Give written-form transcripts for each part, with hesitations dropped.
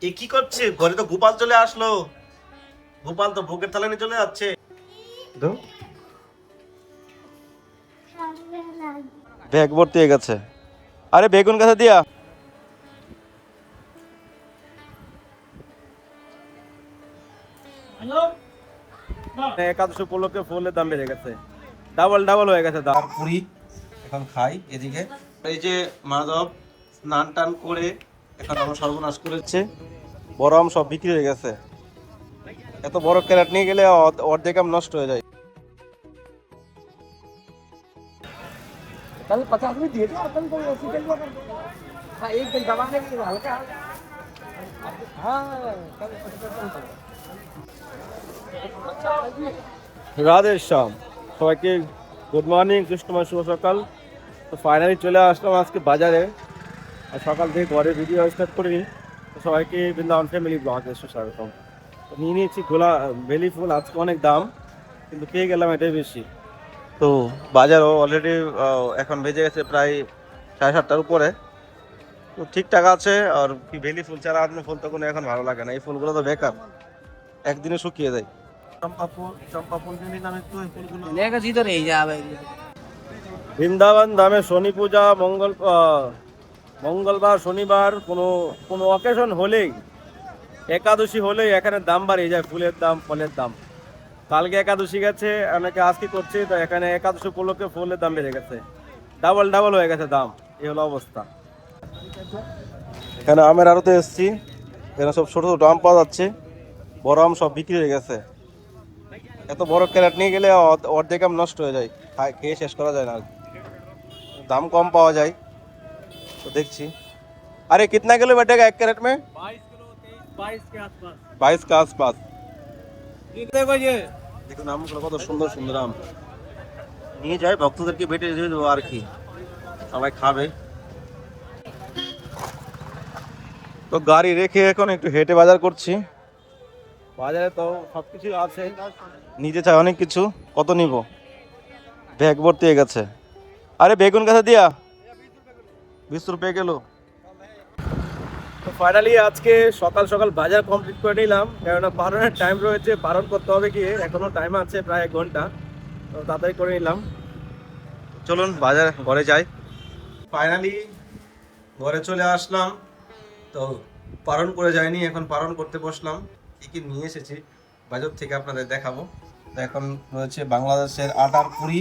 এ কি করছে? ঘরে তো গোপাল চলে আসলো। গোপাল তো ভোগের থালা নিয়ে চলে যাচ্ছে। তো ব্যাগ ভর্তি হয়ে গেছে। আরে বেগুন গাছে দিয়া একাদশ উপলক্ষে ফুলের দাম বেড়ে গেছে, ডাবল ডাবল হয়ে গেছে দাম। পুরি এখন খাই এদিকে। এই যে মাধব স্নান টান করে এখন আমার সর্বনাশ করেছে। বড় আম সব বিক্রি হয়ে গেছে। এত বড় ক্যারেট নিয়ে গেলে অর্ধেক আম নষ্ট হয়ে যায়। कल 50 में दिए थे और कल कोई ऐसी कल हाँ एक दिन दबाने के लिए हल्का हाँ कल 50 রাধে শ্যাম, সবাইকে গুড মর্নিং, কৃষ্ণময় শুভ সকাল। তো ফাইনালি চলে আসলাম আজকে বাজারে। আর সকাল থেকে ঘরে ভিডিও স্টার্ট করিনি। তো সবাইকে বৃন্দাবন ফ্যামিলি ব্লগে স্বাগতম। তো নিয়ে নিয়েছি গোলা বেলি ফুল, আজকে অনেক দাম কিন্তু পেয়ে গেলাম এটাই বেশি। তো বাজারও অলরেডি এখন বেজে গেছে প্রায় 7:30টার উপরে। তো ঠিকঠাক আছে। আর কি বেলি ফুল ছাড়া আপনি ফুল তো কোনো এখন ভালো লাগে না, এই ফুলগুলো তো বেকার, একদিনে শুকিয়ে যায়। চম্পা ফুল কিনে নিলাম একটু, এই ফুলগুলো लेगा सीधे रह जा भाई বৃন্দাবন ধামে শনি পূজা মঙ্গলবার শনিবার কোনো কোনো অকেশন হলেই, একাদশী হলেই এখানে দাম বাড়িয়ে যায়, ফুলের দাম ফলের দাম। কালকে একাদশী গেছে, অনেকে আজকে করছে, তো এখানে একাদশী উপলক্ষে ফুলের দাম বেড়ে গেছে, ডাবল ডাবল হয়ে গেছে দাম। এই হলো অবস্থা। এখানে আমের আড়তে এসেছি, এখানে সব ছোট ছোট আম পাওয়া যাচ্ছে, বড় আম সব বিক্রি হয়ে গেছে। এত বড় ক্যারেট নিয়ে গেলে অর্ধেক আম নষ্ট হয়ে যায়, খেয়ে শেষ করা যায় না। দাম কম পাওয়া যায় তো দেখছি। अरे कितना किलो बैठेगा एक कैरेट में? 22 के आसपास 22 के आसपास। देखो ये দেখুন আমগুলো কত সুন্দর সুন্দর আম, নিয়ে যায় ভক্তদেরকে বেটে দিয়ে দেবো আর কি, সবাই খাবে। তো গাড়ি রেখে এখন একটু হেঁটে বাজার করছি। বাজারে তো সবকিছু আছে, নিতে চাই অনেক কিছু, কত নিব, ব্যাগ ভর্তি হয়ে গেছে। আরে বেগুন গাছে দিয়া 20 রুপিয়া গেল। তো ফাইনালি আজকে সকাল সকাল বাজার কমপ্লিট করে নিলাম, কেননা পারনের টাইম রয়েছে, পালন করতে হবে গিয়ে, এখনো টাইম আছে প্রায় 1 ঘন্টা। তো তাড়াতাড়ি করে নিলাম। চলুন বাজার ঘরে যাই। ফাইনালি ঘরে চলে আসলাম। তো পালন করে যাইনি, এখন পালন করতে বসলাম। কি কি নিয়ে এসেছি বাজার থেকে আপনাদের দেখাবো। তো এখন রয়েছে বাংলাদেশের আটার পুরি,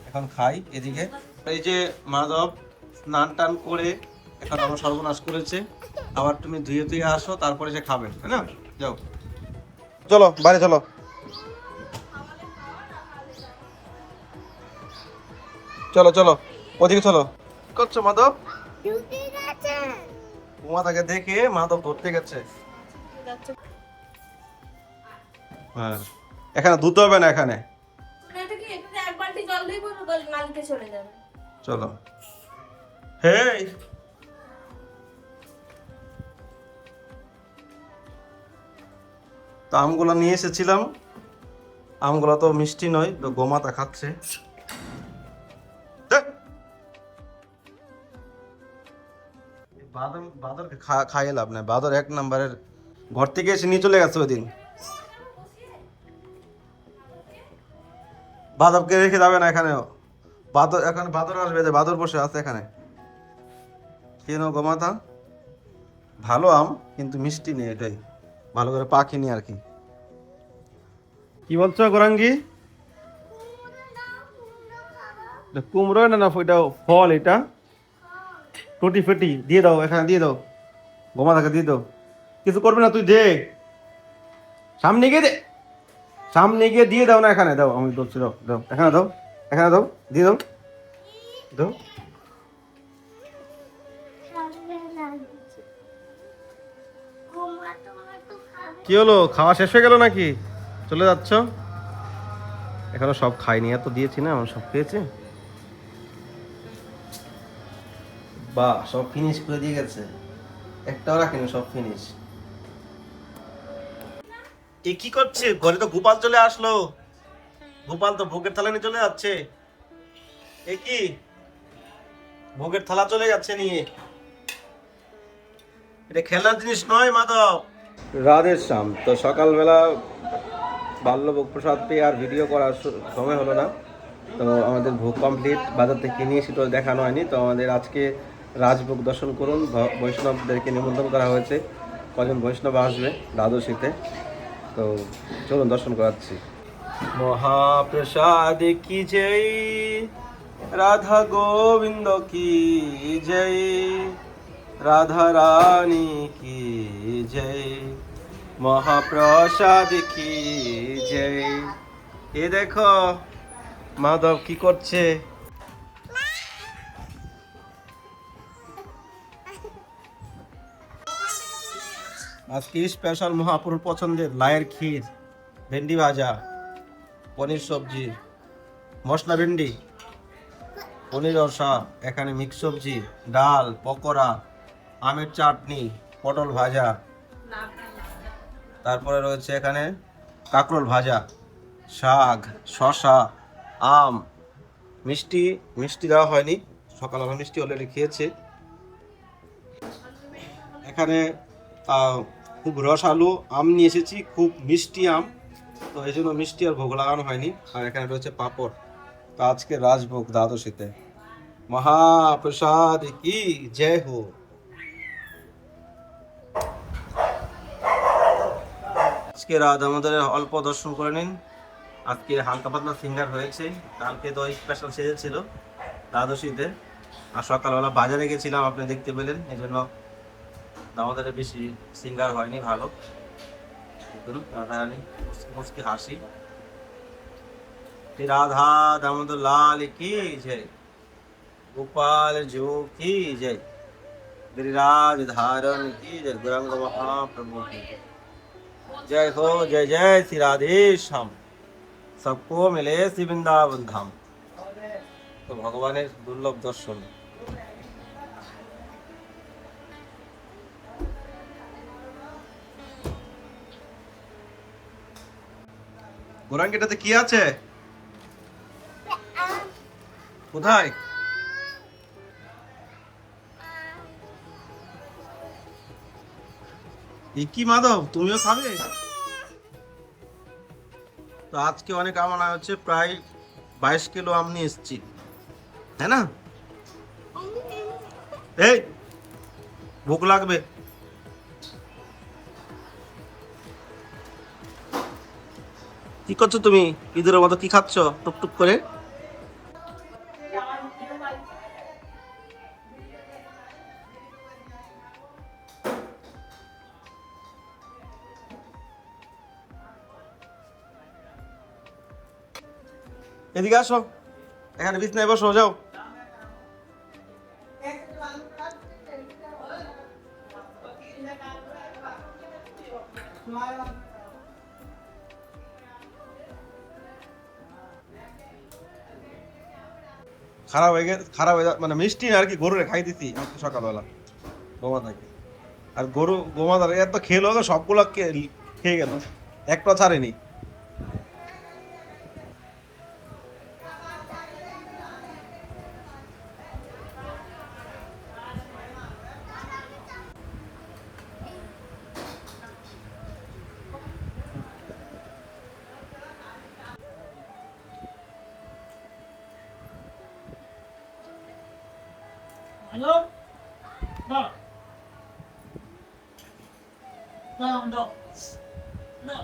এখন খাই এদিকে। এই যে মাধব স্নান টান করে এখন আমার সর্বনাশ করেছে। আবার তুমি ধুয়ে ধুয়ে আসো, তারপরে সে খাবে, তাই না? যাও, চলো বাইরে চলো, চলো চলো ওদিকে চলো। কি করছো মাধব? তোমাকে দেখে মাধব ধরতে গেছে। হ্যাঁ, এখানে ধুতে হবে না, এখানে এক বালতি জল দিয়ে নালকে চলে যাবে। চলো। হে, তো আমগুলো নিয়ে এসেছিলাম, আমগুলো তো মিষ্টি নয়, তো গোমাতা খাচ্ছে। বাদরকে খাইয়ে লাভ নাই, বাদর 1 নম্বরের। ঘর থেকে এসে নিয়ে চলে গেছে ওই দিন। বাদরকে রেখে যাবে না এখানেও, বাদর এখন বাদর আসবে, যে বাদর বসে আছে এখানে। কেন গোমাতা? ভালো আম কিন্তু মিষ্টি নেই, এটাই ভালো করে পাখিনি আর কি। কি বলছো গোরাঙ্গি? কুমড়ো না, না ওইটা ফল, এটা টুটি ফেটি দিয়ে দাও, এখানে দিয়ে দাও, গোমাতাকে দিয়ে দাও। কিছু করবে না, তুই দে, সামনে গিয়ে দে, সামনে গিয়ে দিয়ে দাও না, এখানে দাও, আমি বলছি দাও দাও, এখানে দাও, এখানে দাও, দিয়ে দাও, দাও। কি হলো, খাওয়া শেষ হয়ে গেল নাকি? চলে যাচ্ছ? এখনো সব খাইনি, এত দিয়েছি না, আমার সব খেয়েছে। বাহ, সব ফিনিশ করে দিয়ে গেছে, একটাও রাখিনি, সব ফিনিশ। এ কি করছে? ঘরে তো গোপাল চলে আসলো। গোপাল তো ভোগের থালা নিয়ে চলে যাচ্ছে। এ কি, ভোগের থালা চলে যাচ্ছে নিয়ে। এটা খেলার জিনিস নয় মাধব। রাধের শ্যাম। তো সকালবেলা বাল্যভোগ প্রসাদ পেয়ে আর ভিডিও করার সময় হলো না। তো আমাদের ভোগ কমপ্লিট, বাজার থেকে নিয়ে সেটা দেখানো হয়নি। তো আমাদের আজকে রাজভোগ দর্শন করুন, বৈষ্ণবদেরকে নিমন্ত্রণ করা হয়েছে, কজন বৈষ্ণব আসবে দ্বাদশীতে। তো চলুন দর্শন করাচ্ছি। মহাপ্রসাদ কি জয়, রাধা গোবিন্দ কি জয়, রাধা রানী কি জয়, মহাপ্রসাদ কি জয়। এ দেখো মাধব কি করছে। আজকে স্পেশাল মহাপুরুর পছন্দের লায়ের ক্ষীর, ভেন্ডি ভাজা, পনির সবজি, মশলা ভেন্ডি, পনির রসা, এখানে মিক্স সবজি, ডাল, পকোড়া, আমের চাটনি, পটল ভাজা, তারপরে রয়েছে এখানে কাঁকরোল ভাজা, শাক, শসা, আম, মিষ্টি। মিষ্টি দেওয়া হয়নি, সকালবেলা মিষ্টি অলরেডি খেয়েছে। এখানে খুব রসালো আম নিয়ে এসেছি, খুব মিষ্টি আম, তো এই জন্য মিষ্টি আর ভোগ লাগানো হয়নি। আর এখানে রয়েছে পাঁপড়। তো আজকে রাজভোগ দ্বাদশীতে। মহাপ্রসাদ কি জয় হো। আজকে রাত আমাদের অল্প দর্শন করে নিন। আজকে হালকা পাতলা সিঙ্গার হয়েছে, কালকে তো স্পেশাল সেজেছিল দ্বাদশীতে। আর সকালবেলা বাজারে গেছিলাম, আপনি দেখতে পেলেন, এই জন্য আমাদের বেশি সিঙ্গার হয়নি। ভালো রাধারানী মুস্কি হাসি। রাধা দামোদর লাল কি জয়, गोपाल जो की जय, गिरिराज धारण की जय, गौरांग महाप्रभु की जय हो। जय जय श्री राधे श्याम, सबको मिले श्री वृंदावन धाम। तो भगवान दुर्लभ दर्शन। গোরাঙ্গিটাতে কি আছে? কোথায়? কি মাধব, তুমিও খাবে? তো আজকে অনেক আম আনা হচ্ছে, প্রায় 22 কিলো আম নিয়ে এসেছি, হ্যাঁ না? এই ভোগ লাগবে। কি করছো তুমি? ইঁদুরের মতো কি খাচ্ছ টুকটুক করে? এদিকে আসো, এখানে বিছনায় বসো, যাও। খারাপ হয়ে গেছে, খারাপ হয়ে মানে মিষ্টি আর কি, গরুরে খাই দিছি সকালবেলা গোমা থাকে। আর গরু গোমাদার এত খেলো, সবগুলো খেয়ে গেল, একটা ছাড়েনি। Hello? No. No, no. No.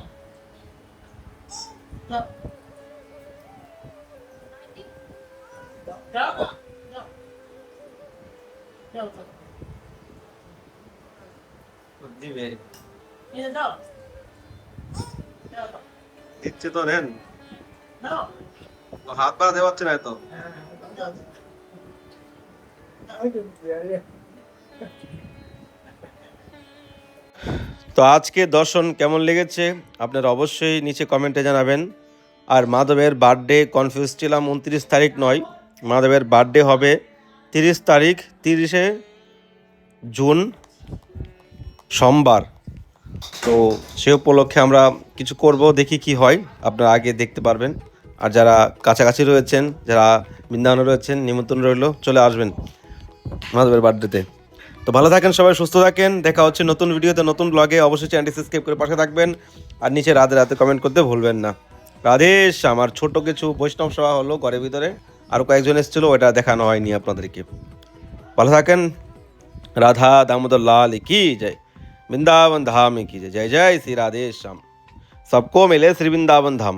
No. No. No. No. দিবে, No. No. দিচ্ছে তো, নেন। No. হাত পা দেওয়াচ্ছে না তো। তো আজকে দর্শন কেমন লেগেছে আপনারা অবশ্যই নিচে কমেন্টে জানাবেন। আর মাধবের বার্থডে কনফিউজ ছিলাম, 29 তারিখ নয়, মাধবের বার্থডে হবে 30 তারিখ, 30শে জুন সোমবার। তো সে উপলক্ষে আমরা কিছু করব, দেখি কি হয়, আপনারা আগে দেখতে পারবেন। আর যারা কাছাকাছি রয়েছেন, যারা বৃন্দাবনে রয়েছেন, নিমন্ত্রণ রইল, চলে আসবেন মাধবের বার্থডেতে। তো ভালো থাকেন সবাই, সুস্থ থাকেন, দেখা হচ্ছে নতুন ভিডিওতে নতুন ব্লগে। অবশ্যই চ্যানেলটি সাবস্ক্রাইব করে পাশে থাকবেন, আর নিচে রাধে রাধে কমেন্ট করতে ভুলবেন না। রাধেশ্যাম। আর ছোট কিছু বৈষ্ণব সভা হলো ঘরের ভিতরে, আরও কয়েকজন এসেছিলো, ওটা দেখানো হয়নি আপনাদেরকে। ভালো থাকেন। राधा दामोदर लाल की जय, वृंदावन धाम की जय। जय जय श्री राधेश्याम। सबको मिले श्री वृंदावन धाम।